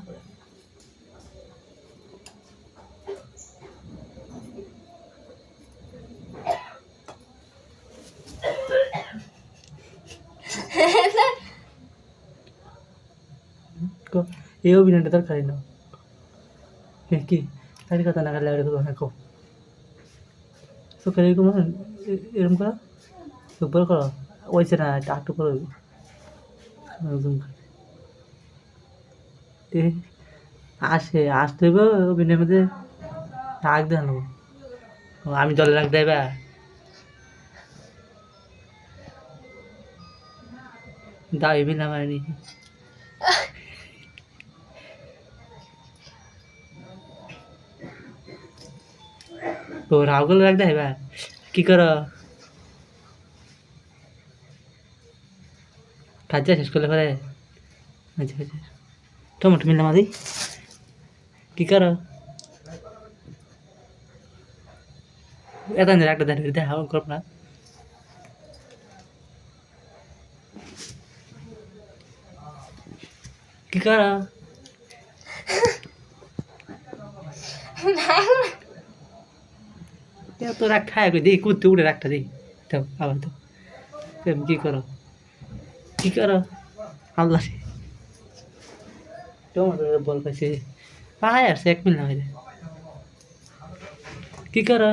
করে এই অভিনয়টা দরকারই না কি তাই কথা না গেলে কো চোখের এরকম এরকম করা চোখ বড় করো ওইছে না একটু করো আসে আসতে হইব অভিনয়ের মধ্যে রাগ দেন আমি জলে রাখ দেবা দাও এবিল আমার নি তো রাগুল রাখ দেবা কি করো কাজে শেষ করলে পরে আচ্ছা আচ্ছা টমেটো মিললাম আদি কি করো এটা একটা দাঁড়িয়ে দেখা করব না কি করো তো রাখ খায় দেখি কুদতে উড়ে রাখটা দেখি তো আবার তো কি করো কি করো আল্লাহ টমেটো বল পাইছে পাহাড় আসছে 1 মিনিট না হয়ে কি করো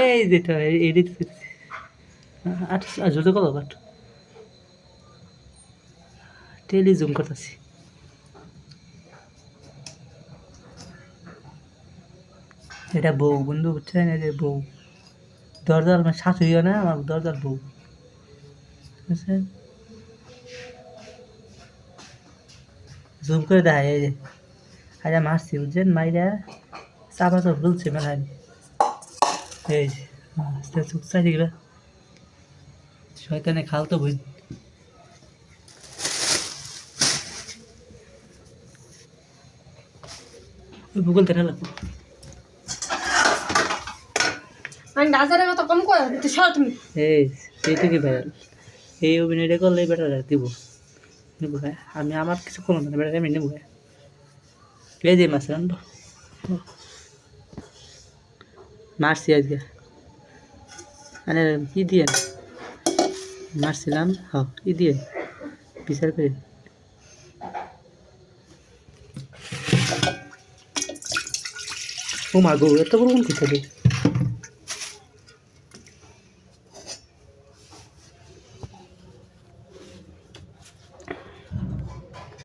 এই যেটা এডিট আচ্ছা জোর কল বাট টেলি জুম করতেছি এটা বউ বন্ধু বুঝছেন এই যে বউ দরজাল মানে শাশুড়িও না আমার দরজাল বউ বুঝছেন জুম করে দেখায় এই যে আজ মারছি বুঝছেন মাইরা চাপা চোখ খুলছে মেলানি এই যে আস্তে চোখ চাই দিবে শয়তানে খাল তো বই ওই ভূগোল দেখা লাগবো আমি বাজারের কথা কম করে তুই সর তুমি এই সেইটা কি ভাইরাল এই অভিনয়টা করলে বেটার দিব নেবো ভাই আমি আমার কিছু কোনো না বেটার আমি নেবো ভাই এই যে মাছ রান্না মারছি আজকে আরে ই দিয়ে মারছিলাম হ্যাঁ ই দিয়ে বিচার করে ও মা গো এত বড় কোন কিছু